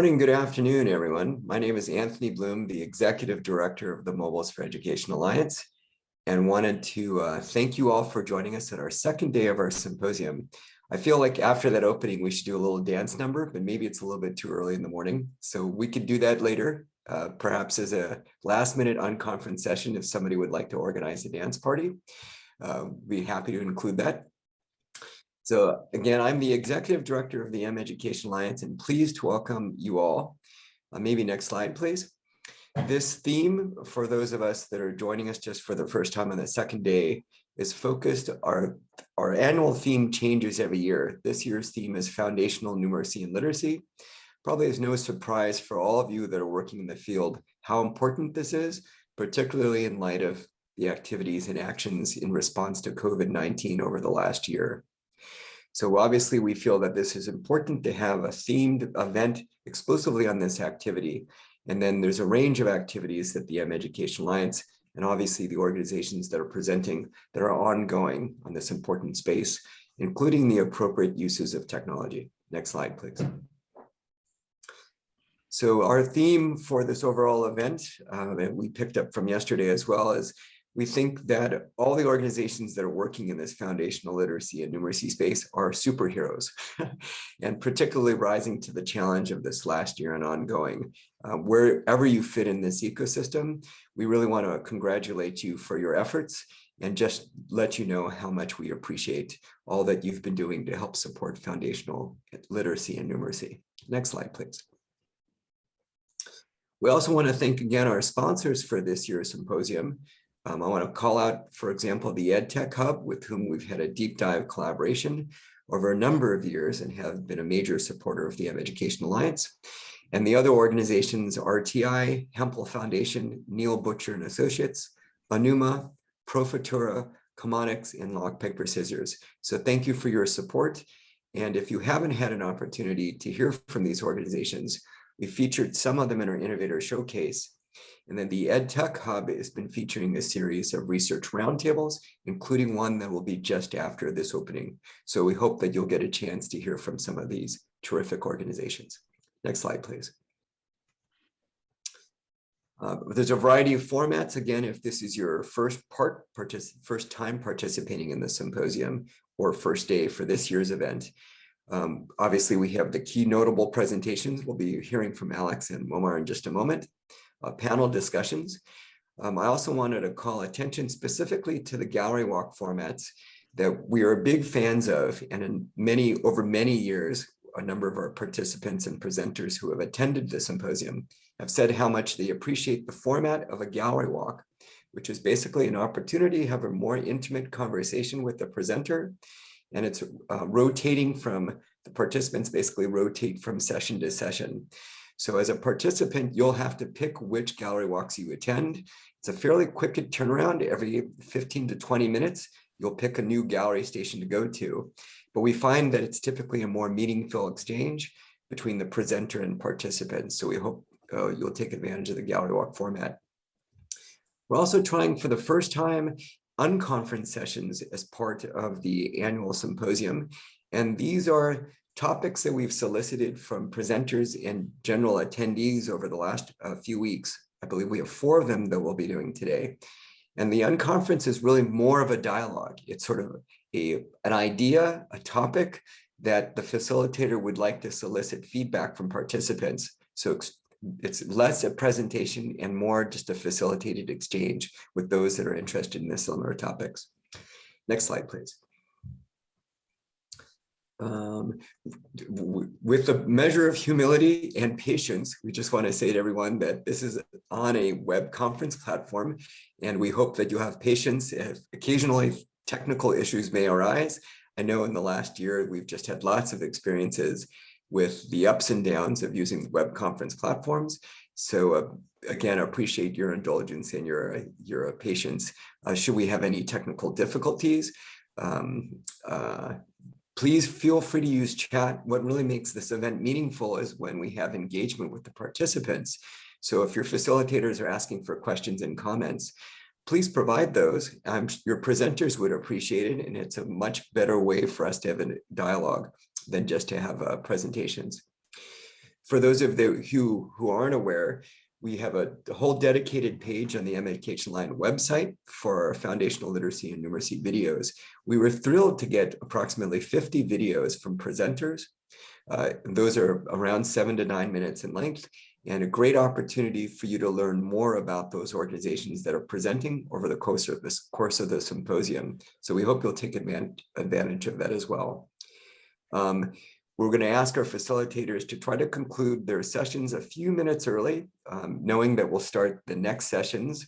morning, good afternoon, everyone. My name is Anthony Bloome, the Executive Director of the Mobiles for Education Alliance, and wanted to thank you all for joining us at our second day of our symposium. I feel like after that opening, we should do a little dance number, but maybe it's a little bit too early in the morning. So we could do that later, perhaps as a last-minute unconference session if somebody would like to organize a dance party. Be happy to include that. So again, I'm the Executive Director of the mEducation Alliance and pleased to welcome you all. Maybe next slide, please. This theme, for those of us that are joining us just for the first time on the second day, is focused. Our annual theme changes every year. This year's theme is Foundational Numeracy and Literacy. Probably is no surprise for all of you that are working in the field how important this is, particularly in light of the activities and actions in response to COVID-19 over the last year. So obviously we feel that this is important to have a themed event exclusively on this activity. And then there's a range of activities that the mEducation Alliance and obviously the organizations that are presenting that are ongoing on this important space, including the appropriate uses of technology. Next slide, please. So our theme for this overall event that we picked up from yesterday as well is we think that all the organizations that are working in this foundational literacy and numeracy space are superheroes and particularly rising to the challenge of this last year and ongoing. Wherever you fit in this ecosystem, we really want to congratulate you for your efforts and just let you know how much we appreciate all that you've been doing to help support foundational literacy and numeracy. Next slide, please. We also want to thank again our sponsors for this year's symposium. I want to call out, for example, the EdTech Hub, with whom we've had a deep dive collaboration over a number of years and have been a major supporter of the mEducation Alliance. And the other organizations, RTI, Hempel Foundation, Neil Butcher and Associates, Anuma, Profutura, Comonics, and Rock, Paper, Scissors. So thank you for your support. And if you haven't had an opportunity to hear from these organizations, we featured some of them in our Innovator Showcase. And then the EdTech Hub has been featuring a series of research roundtables, including one that will be just after this opening. So we hope that you'll get a chance to hear from some of these terrific organizations. Next slide, please. There's a variety of formats. Again, if this is your first time participating in the symposium or first day for this year's event, obviously we have the key notable presentations. We'll be hearing from Alex and Momar in just a moment. Panel discussions. I also wanted to call attention specifically to the gallery walk formats that we are big fans of, and over many years, a number of our participants and presenters who have attended the symposium have said how much they appreciate the format of a gallery walk, which is basically an opportunity to have a more intimate conversation with the presenter, and it's rotating from the participants basically rotate from session to session. So as a participant, you'll have to pick which gallery walks you attend. It's a fairly quick turnaround. Every 15 to 20 minutes, you'll pick a new gallery station to go to. But we find that it's typically a more meaningful exchange between the presenter and participants. So we hope you'll take advantage of the gallery walk format. We're also trying for the first time unconference sessions as part of the annual symposium. And these are topics that we've solicited from presenters and general attendees over the last few weeks. I believe we have 4 of them that we'll be doing today. And the unconference is really more of a dialogue. It's sort of an idea, a topic that the facilitator would like to solicit feedback from participants. So it's less a presentation and more just a facilitated exchange with those that are interested in the similar topics. Next slide, please. With a measure of humility and patience, we just want to say to everyone that this is on a web conference platform, and we hope that you have patience if occasionally technical issues may arise. I know in the last year, we've just had lots of experiences with the ups and downs of using web conference platforms. So again, I appreciate your indulgence and your patience. Should we have any technical difficulties, please feel free to use chat. What really makes this event meaningful is when we have engagement with the participants. So if your facilitators are asking for questions and comments, please provide those. Your presenters would appreciate it, and it's a much better way for us to have a dialogue than just to have presentations. For those of you who aren't aware, we have a whole dedicated page on the mEducation Line website for our foundational literacy and numeracy videos. We were thrilled to get approximately 50 videos from presenters. Those are around 7 to 9 minutes in length, and a great opportunity for you to learn more about those organizations that are presenting over the course of the symposium. So we hope you'll take advantage of that as well. We're going to ask our facilitators to try to conclude their sessions a few minutes early, knowing that we'll start the next sessions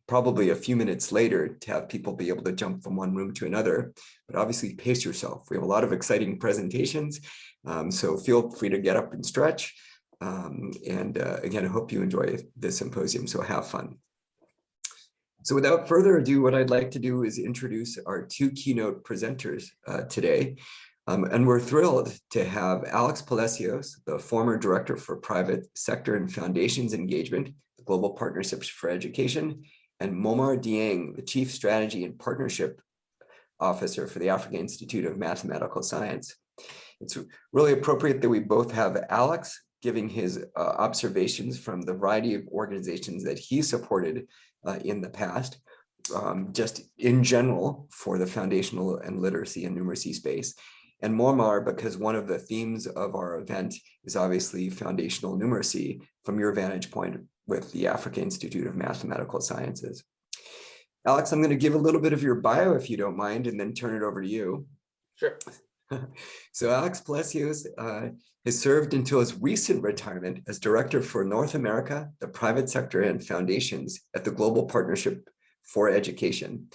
probably a few minutes later to have people be able to jump from one room to another. But obviously pace yourself. We have a lot of exciting presentations, so feel free to get up and stretch. Again, I hope you enjoy this symposium, so have fun. So without further ado, what I'd like to do is introduce our two keynote presenters today. And we're thrilled to have Alex Palacios, the former Director for Private Sector and Foundations Engagement, Global Partnerships for Education, and Momar Dieng, the Chief Strategy and Partnership Officer for the African Institute of Mathematical Science. It's really appropriate that we both have Alex giving his observations from the variety of organizations that he supported in the past, just in general for the foundational and literacy and numeracy space. And Momar, because one of the themes of our event is obviously foundational numeracy from your vantage point with the African Institute of Mathematical Sciences. Alex, I'm going to give a little bit of your bio, if you don't mind, and then turn it over to you. Sure. So Alex Palacios has served until his recent retirement as Director for North America, the Private Sector and Foundations at the Global Partnership for Education.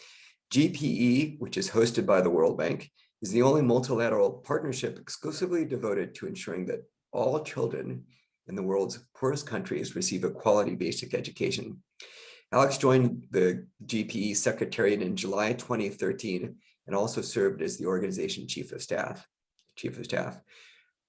GPE, which is hosted by the World Bank, is the only multilateral partnership exclusively devoted to ensuring that all children in the world's poorest countries receive a quality basic education. Alex joined the GPE Secretariat in July 2013 and also served as the organization Chief of Staff.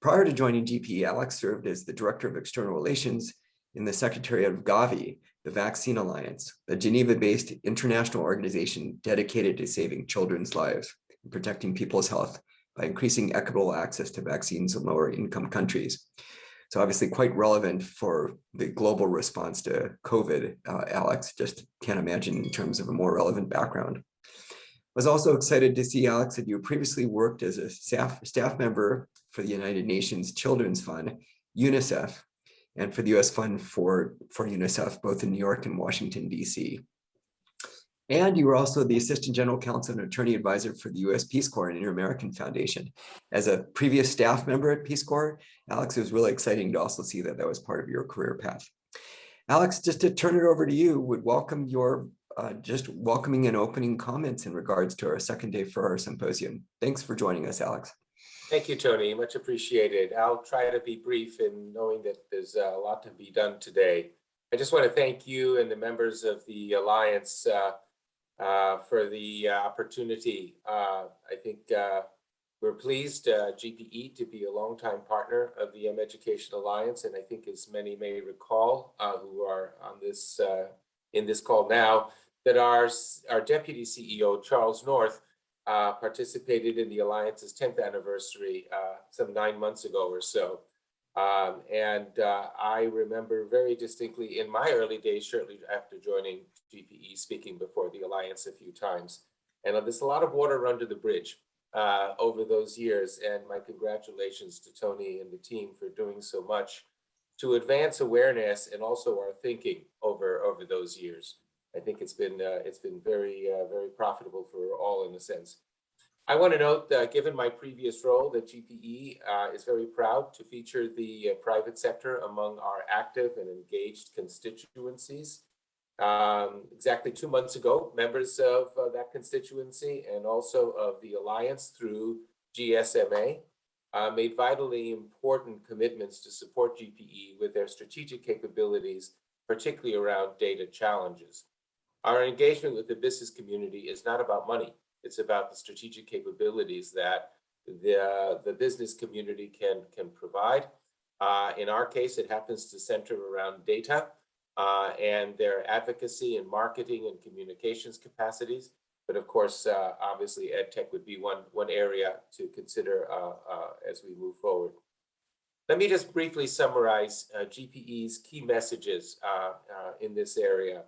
Prior to joining GPE, Alex served as the Director of External Relations in the Secretariat of Gavi, the Vaccine Alliance, a Geneva-based international organization dedicated to saving children's lives and protecting people's health by increasing equitable access to vaccines in lower income countries. So obviously quite relevant for the global response to COVID, Alex. Just can't imagine in terms of a more relevant background. I was also excited to see, Alex, that you previously worked as a staff member for the United Nations Children's Fund, UNICEF, and for the US Fund for UNICEF, both in New York and Washington, DC. And you were also the Assistant General Counsel and Attorney Advisor for the US Peace Corps and Inter-American Foundation. As a previous staff member at Peace Corps, Alex, it was really exciting to also see that that was part of your career path. Alex, just to turn it over to you, would welcome your just welcoming and opening comments in regards to our second day for our symposium. Thanks for joining us, Alex. Thank you, Tony. Much appreciated. I'll try to be brief in knowing that there's a lot to be done today. I just want to thank you and the members of the Alliance for the opportunity. I think we're pleased, GPE, to be a longtime partner of the mEducation Alliance, and I think as many may recall who are on this in this call now, that our Deputy CEO, Charles North, participated in the Alliance's 10th anniversary some 9 months ago or so. I remember very distinctly in my early days, shortly after joining GPE, speaking before the Alliance a few times. And there's a lot of water under the bridge over those years. And my congratulations to Tony and the team for doing so much to advance awareness and also our thinking over those years. I think it's been very, very profitable for all in a sense. I want to note that given my previous role, that GPE is very proud to feature the private sector among our active and engaged constituencies. Exactly 2 months ago, members of that constituency and also of the Alliance through GSMA made vitally important commitments to support GPE with their strategic capabilities, particularly around data challenges. Our engagement with the business community is not about money. It's about the strategic capabilities that the business community can provide. In our case, it happens to center around data and their advocacy and marketing and communications capacities. But of course, obviously, EdTech would be one area to consider as we move forward. Let me just briefly summarize GPE's key messages in this area.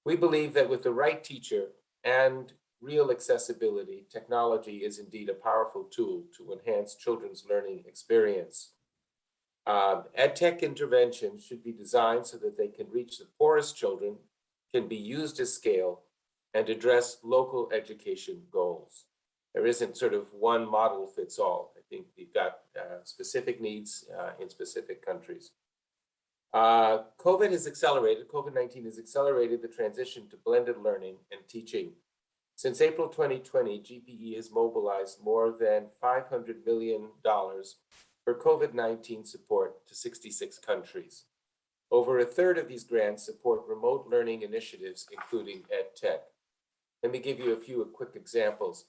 We believe that with the right teacher and real accessibility, technology is indeed a powerful tool to enhance children's learning experience. EdTech interventions should be designed so that they can reach the poorest children, can be used as scale, and address local education goals. There isn't sort of one model fits all. I think we've got specific needs in specific countries. COVID-19 has accelerated the transition to blended learning and teaching. Since April 2020, GPE has mobilized more than $500 million for COVID-19 support to 66 countries. Over a third of these grants support remote learning initiatives, including EdTech. Let me give you a few quick examples.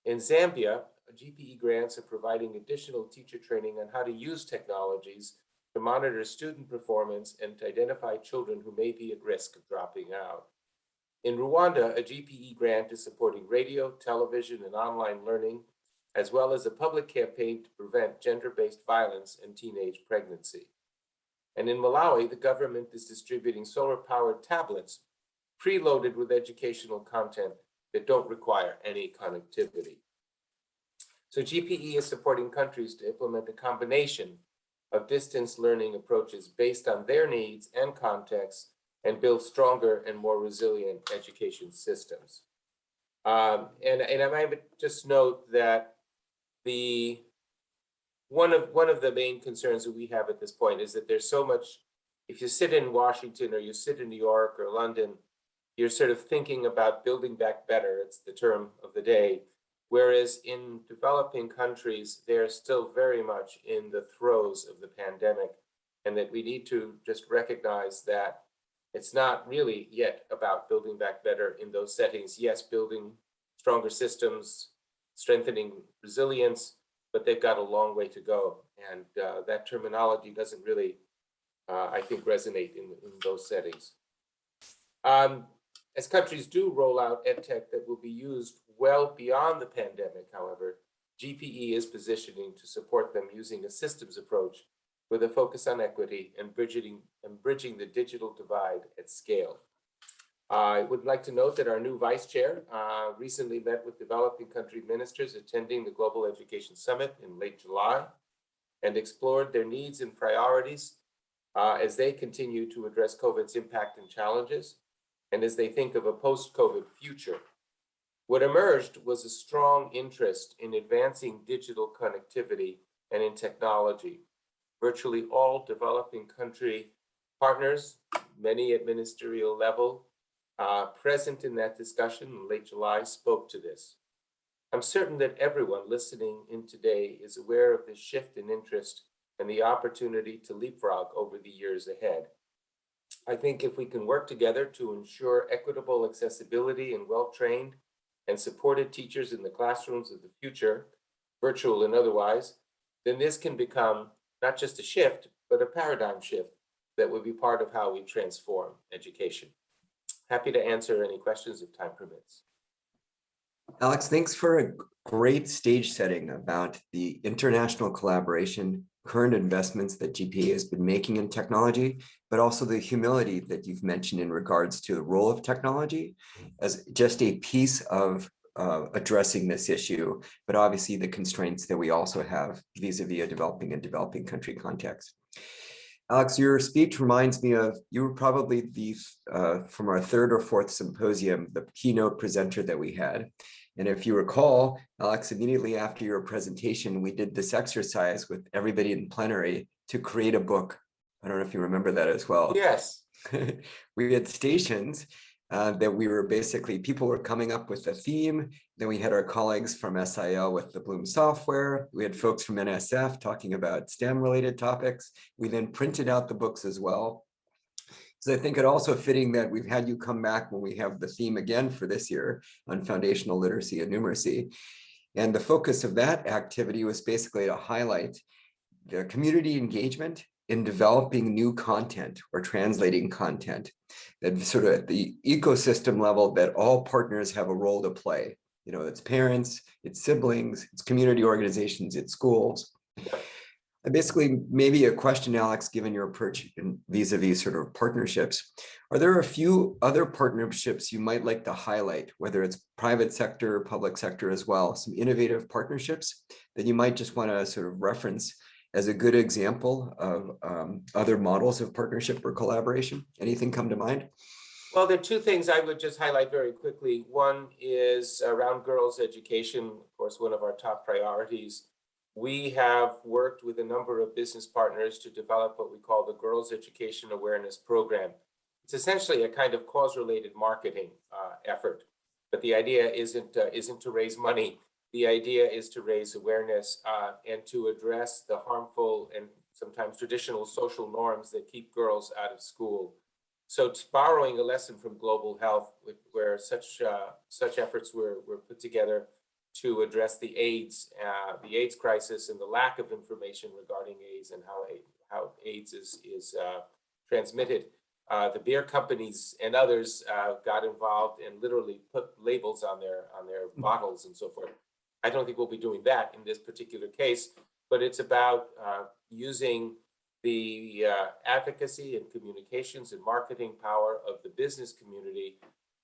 In Zambia, GPE grants are providing additional teacher training on how to use technologies to monitor student performance and to identify children who may be at risk of dropping out. In Rwanda, a GPE grant is supporting radio, television, and online learning, as well as a public campaign to prevent gender-based violence and teenage pregnancy. And in Malawi, the government is distributing solar-powered tablets preloaded with educational content that don't require any connectivity. So GPE is supporting countries to implement a combination of distance learning approaches based on their needs and context and build stronger and more resilient education systems. And I might just note that one of the main concerns that we have at this point is that there's so much, if you sit in Washington or you sit in New York or London, you're sort of thinking about building back better, it's the term of the day, whereas in developing countries, they're still very much in the throes of the pandemic, and that we need to just recognize that it's not really yet about building back better in those settings. Yes, building stronger systems, strengthening resilience, but they've got a long way to go. And that terminology doesn't really, I think, resonate in those settings. As countries do roll out EdTech that will be used well beyond the pandemic, however, GPE is positioning to support them using a systems approach with a focus on equity and bridging the digital divide at scale. I would like to note that our new vice chair recently met with developing country ministers attending the Global Education Summit in late July and explored their needs and priorities as they continue to address COVID's impact and challenges, and as they think of a post-COVID future. What emerged was a strong interest in advancing digital connectivity and in technology. Virtually all developing country partners, many at ministerial level, present in that discussion in late July, spoke to this. I'm certain that everyone listening in today is aware of this shift in interest and the opportunity to leapfrog over the years ahead. I think if we can work together to ensure equitable accessibility and well-trained and supported teachers in the classrooms of the future, virtual and otherwise, then this can become not just a shift, but a paradigm shift that will be part of how we transform education. Happy to answer any questions if time permits. Alex, thanks for a great stage setting about the international collaboration, current investments that GPA has been making in technology, but also the humility that you've mentioned in regards to the role of technology as just a piece of addressing this issue, but obviously the constraints that we also have vis-a-vis a developing and developing country context. Alex, your speech reminds me of, you were probably the, from our third or fourth symposium, the keynote presenter that we had. And if you recall, Alex, immediately after your presentation, we did this exercise with everybody in plenary to create a book. I don't know if you remember that as well. Yes. We had stations that we were basically, people were coming up with a theme. Then we had our colleagues from SIL with the Bloome software. We had folks from NSF talking about STEM related topics. We then printed out the books as well. So I think it also fitting that we've had you come back when we have the theme again for this year on foundational literacy and numeracy. And the focus of that activity was basically to highlight the community engagement in developing new content or translating content, that sort of at the ecosystem level that all partners have a role to play. You know, it's parents, it's siblings, it's community organizations, it's schools. Basically, maybe a question, Alex, given your approach vis-a-vis sort of partnerships, are there a few other partnerships you might like to highlight, whether it's private sector, public sector as well, some innovative partnerships that you might just want to sort of reference as a good example of other models of partnership or collaboration? Anything come to mind? Well, there are two things I would just highlight very quickly. One is around girls' education, of course, one of our top priorities. We have worked with a number of business partners to develop what we call the Girls' Education Awareness Program. It's essentially a kind of cause-related marketing effort, but the idea isn't to raise money. The idea is to raise awareness and to address the harmful and sometimes traditional social norms that keep girls out of school. So borrowing a lesson from global health, where such efforts were put together to address the AIDS crisis and the lack of information regarding AIDS and how AIDS is transmitted. The beer companies and others got involved and literally put labels on their bottles and so forth. I don't think we'll be doing that in this particular case, but it's about using the advocacy and communications and marketing power of the business community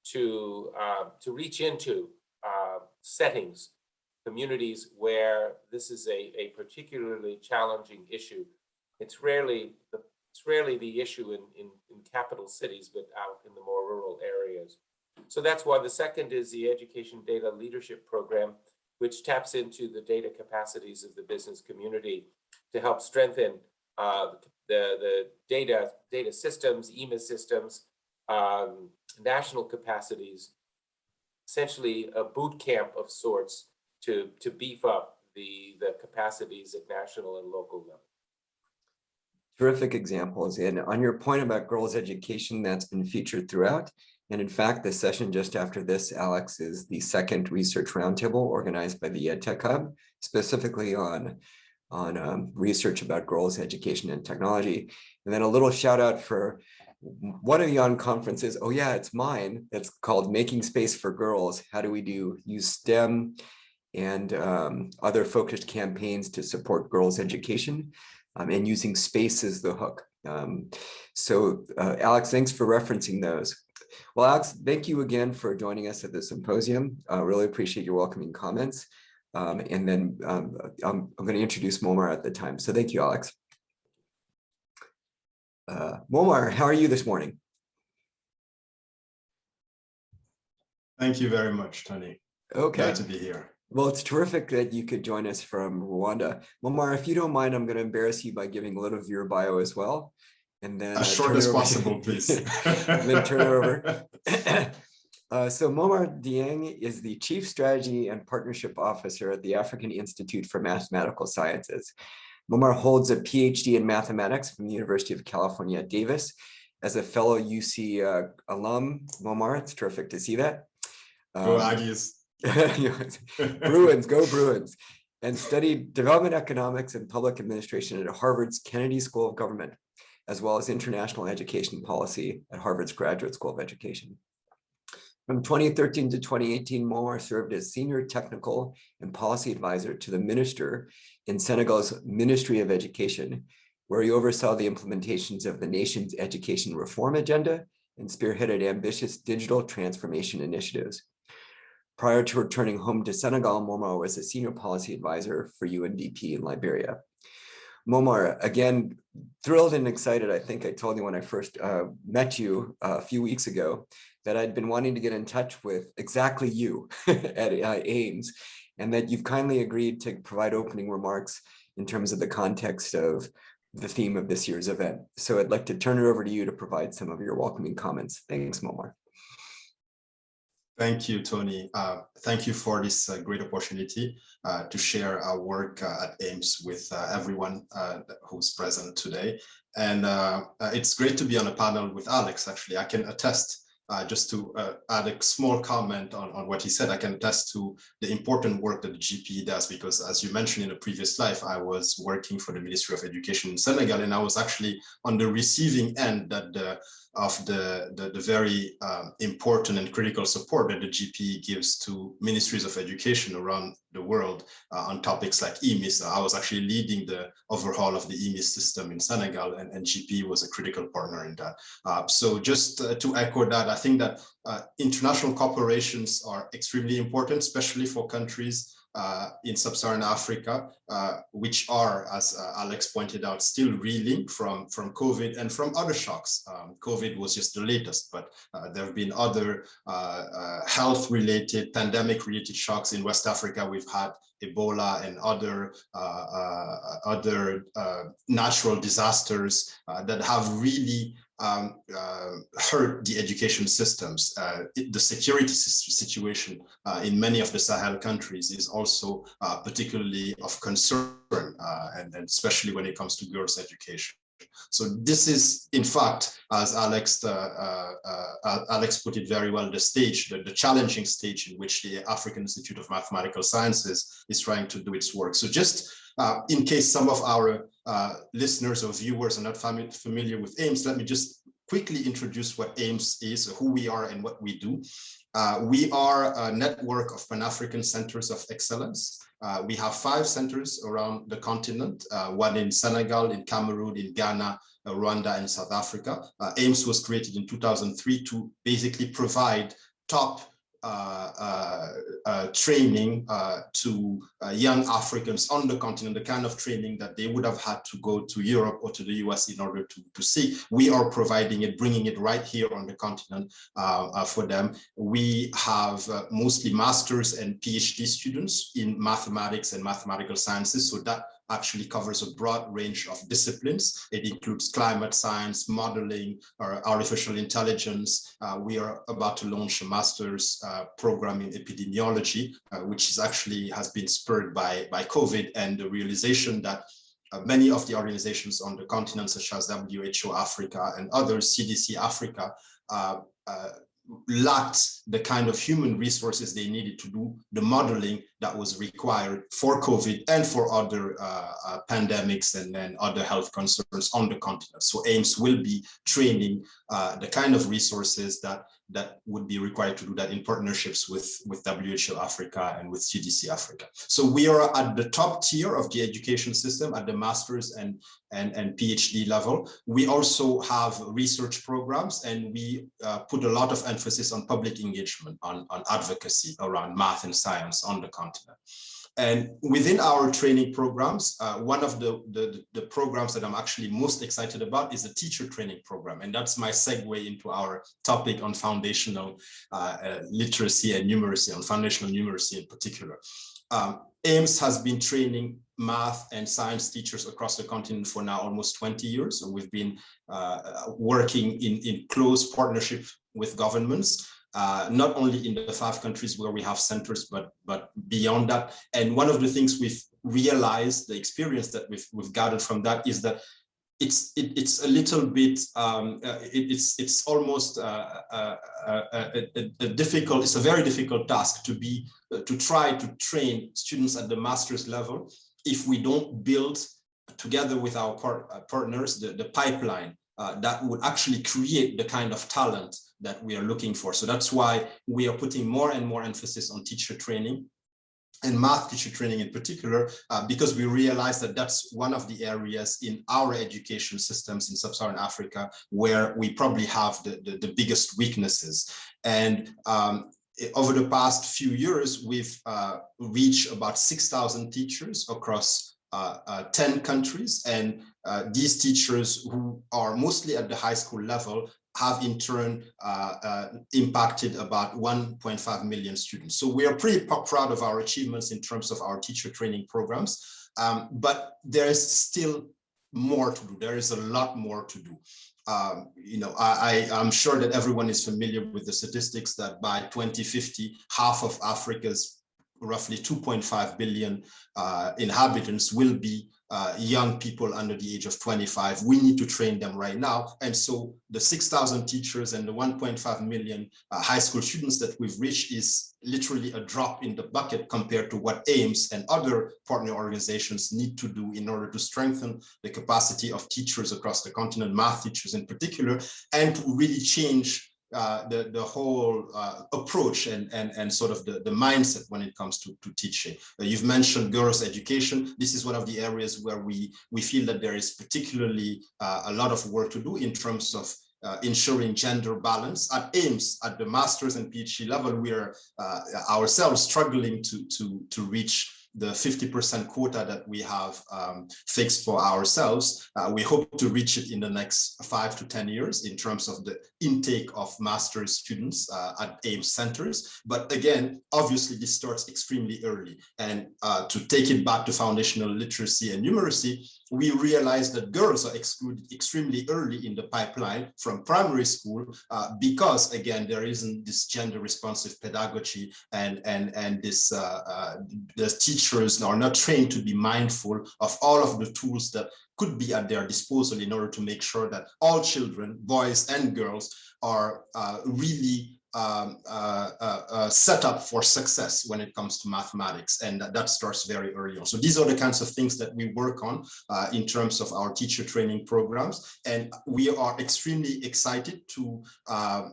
to reach into settings, communities where this is a particularly challenging issue. It's rarely the issue in capital cities, but out in the more rural areas. So that's why. The second is the Education Data Leadership Program, which taps into the data capacities of the business community to help strengthen the data systems, EMIS systems, national capacities, essentially a boot camp of sorts to beef up the capacities at national and local level. Terrific examples. And on your point about girls' education, that's been featured throughout. And in fact, the session just after this, Alex, is the second research roundtable organized by the EdTech Hub, specifically on research about girls' education and technology. And then a little shout out for one of the Unconferences. Oh yeah, it's mine. It's called Making Space for Girls. How do we use STEM and other focused campaigns to support girls' education, and using space as the hook. So Alex, thanks for referencing those. Well, Alex, thank you again for joining us at the symposium. Really appreciate your welcoming comments. And then I'm going to introduce Momar at the time. So thank you, Alex. Momar, how are you this morning? Thank you very much, Tony. Okay. Glad to be here. Well, it's terrific that you could join us from Rwanda. Momar, if you don't mind, I'm going to embarrass you by giving a little of your bio as well. And then as short as possible, please. And then turn it over. So Momar Dieng is the Chief Strategy and Partnership Officer at the African Institute for Mathematical Sciences. Momar holds a PhD in mathematics from the University of California at Davis. As a fellow UC alum, Momar, it's terrific to see that. Go Aggies. Bruins, go Bruins. And studied development economics and public administration at Harvard's Kennedy School of Government, as well as international education policy at Harvard's Graduate School of Education. From 2013 to 2018, Momar served as senior technical and policy advisor to the minister in Senegal's Ministry of Education, where he oversaw the implementations of the nation's education reform agenda and spearheaded ambitious digital transformation initiatives. Prior to returning home to Senegal, Momar was a senior policy advisor for UNDP in Liberia. Momar, again, thrilled and excited. I think I told you when I first met you a few weeks ago that I'd been wanting to get in touch with exactly you at Ames, and that you've kindly agreed to provide opening remarks in terms of the context of the theme of this year's event. So I'd like to turn it over to you to provide some of your welcoming comments. Thanks, Momar. Thank you, Tony. Thank you for this great opportunity to share our work at Ames with everyone who's present today. And it's great to be on a panel with Alex, actually. I can attest just to add a small comment on what he said, I can attest to the important work that the GPE does, because as you mentioned in a previous life, I was working for the Ministry of Education in Senegal, and I was actually on the receiving end of the very important and critical support that the GPE gives to ministries of education around the world on topics like EMIS. I was actually leading the overhaul of the EMIS system in Senegal, and GPE was a critical partner in that. So just to echo that, I think that international cooperations are extremely important, especially for countries in sub-Saharan Africa, which are, as Alex pointed out, still reeling from COVID and from other shocks. COVID was just the latest, but there have been other health-related, pandemic-related shocks in West Africa. We've had Ebola and other natural disasters that have really hurt the education systems. The security situation in many of the Sahel countries is also particularly of concern, and especially when it comes to girls' education. So this is, in fact, as Alex put it very well, the stage, the challenging stage in which the African Institute of Mathematical Sciences is trying to do its work. So just in case some of our listeners or viewers are not familiar with AIMS, let me just quickly introduce what AIMS is, who we are and what we do. We are a network of Pan-African Centers of Excellence. We have 5 centers around the continent, one in Senegal, in Cameroon, in Ghana, Rwanda, and South Africa. AIMS was created in 2003 to basically provide top training to young Africans on the continent, the kind of training that they would have had to go to Europe or to the US in order to see. We are providing it, bringing it right here on the continent for them. We have mostly master's and PhD students in mathematics and mathematical sciences, so that actually covers a broad range of disciplines. It includes climate science, modeling, or artificial intelligence. We are about to launch a master's program in epidemiology, which is actually has been spurred by COVID and the realization that many of the organizations on the continent, such as WHO Africa and others, CDC Africa, lacked the kind of human resources they needed to do the modeling that was required for COVID and for other pandemics and then other health concerns on the continent. So AIMS will be training the kind of resources that would be required to do that in partnerships with WHO Africa and with CDC Africa. So we are at the top tier of the education system at the master's and PhD level. We also have research programs, and we put a lot of emphasis on public engagement, on advocacy around math and science on the continent. And within our training programs, one of the programs that I'm actually most excited about is the teacher training program. And that's my segue into our topic on foundational literacy and numeracy, on foundational numeracy in particular. AIMS has been training math and science teachers across the continent for now almost 20 years. So we've been working in close partnership with governments. Not only in the 5 countries where we have centers, but beyond that. And one of the things we've realized, the experience that we've gathered from that, is that it's a little bit it's almost difficult. It's a very difficult task to try to train students at the master's level if we don't build together with our partners the pipeline that would actually create the kind of talent that we are looking for. So that's why we are putting more and more emphasis on teacher training, and math teacher training in particular, because we realize that that's one of the areas in our education systems in sub-Saharan Africa where we probably have the biggest weaknesses. And over the past few years, we've reached about 6,000 teachers across 10 countries, and these teachers, who are mostly at the high school level, have in turn impacted about 1.5 million students. So we are pretty proud of our achievements in terms of our teacher training programs, but there is still more to do. There is a lot more to do. I'm sure that everyone is familiar with the statistics that by 2050, half of Africa's roughly 2.5 billion inhabitants will be young people under the age of 25. We need to train them right now. And so the 6,000 teachers and the 1.5 million high school students that we've reached is literally a drop in the bucket compared to what AIMS and other partner organizations need to do in order to strengthen the capacity of teachers across the continent, math teachers in particular, and to really change the whole approach and sort of the mindset when it comes to teaching. You've mentioned girls' education. This is one of the areas where we feel that there is particularly a lot of work to do in terms of ensuring gender balance. At AIMS, at the master's and PhD level, we are ourselves struggling to reach the 50% quota that we have fixed for ourselves. We hope to reach it in the next 5 to 10 years in terms of the intake of master's students at AIMS centers. But again, obviously this starts extremely early. And to take it back to foundational literacy and numeracy, we realize that girls are excluded extremely early in the pipeline from primary school because, again, there isn't this gender responsive pedagogy and this the teachers are not trained to be mindful of all of the tools that could be at their disposal in order to make sure that all children, boys and girls, are really set up for success when it comes to mathematics, and that starts very early on. So these are the kinds of things that we work on in terms of our teacher training programs, and we are extremely excited to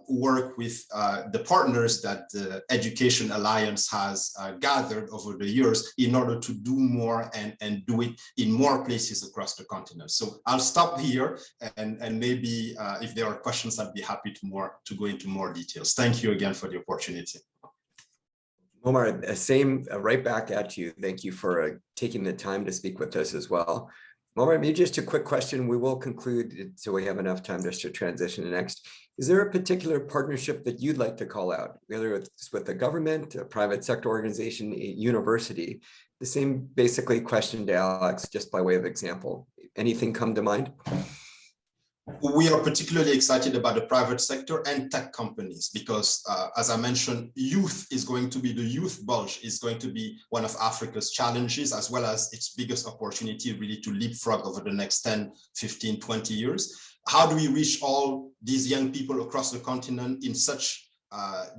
work with the partners that the Education Alliance has gathered over the years in order to do more and do it in more places across the continent. So I'll stop here, and maybe if there are questions, I'd be happy to go into more details. Thank you again for the opportunity. Momar, same right back at you. Thank you for taking the time to speak with us as well. Momar, maybe just a quick question. We will conclude so we have enough time just to transition to next. Is there a particular partnership that you'd like to call out, whether it's with the government, a private sector organization, a university? The same basically question to Alex, just by way of example. Anything come to mind? We are particularly excited about the private sector and tech companies because, as I mentioned, youth is going to be, the youth bulge is going to be one of Africa's challenges, as well as its biggest opportunity really to leapfrog over the next 10, 15, 20 years. How do we reach all these young people across the continent in such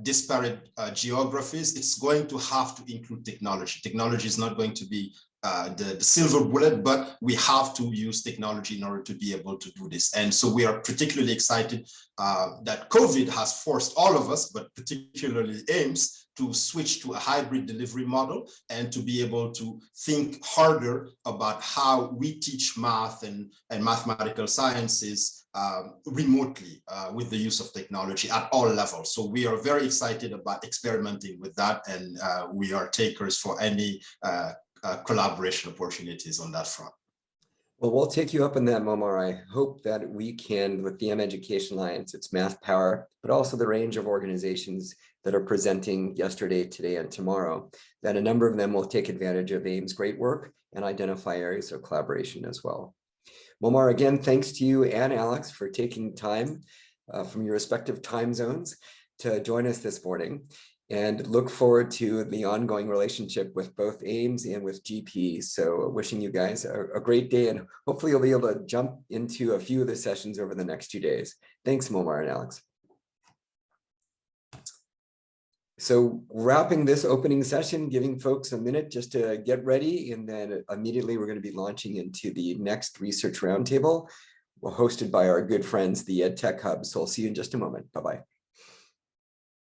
disparate geographies? It's going to have to include technology. Technology is not going to be the silver bullet, but we have to use technology in order to be able to do this. And so we are particularly excited that COVID has forced all of us, but particularly AIMS, to switch to a hybrid delivery model and to be able to think harder about how we teach math and mathematical sciences remotely with the use of technology at all levels. So we are very excited about experimenting with that, and we are takers for any collaboration opportunities on that front. Well, we'll take you up on that, Momar. I hope that we can, with the mEducation Alliance, its math power, but also the range of organizations that are presenting yesterday, today, and tomorrow, that a number of them will take advantage of AIM's great work and identify areas of collaboration as well. Momar, again, thanks to you and Alex for taking time from your respective time zones to join us this morning, and look forward to the ongoing relationship with both AIMS and with GP. So wishing you guys a great day, and hopefully you'll be able to jump into a few of the sessions over the next 2 days. Thanks, Momar and Alex. So wrapping this opening session, giving folks a minute just to get ready, and then immediately we're going to be launching into the next research roundtable, hosted by our good friends, the EdTech Hub. So I'll see you in just a moment. Bye-bye.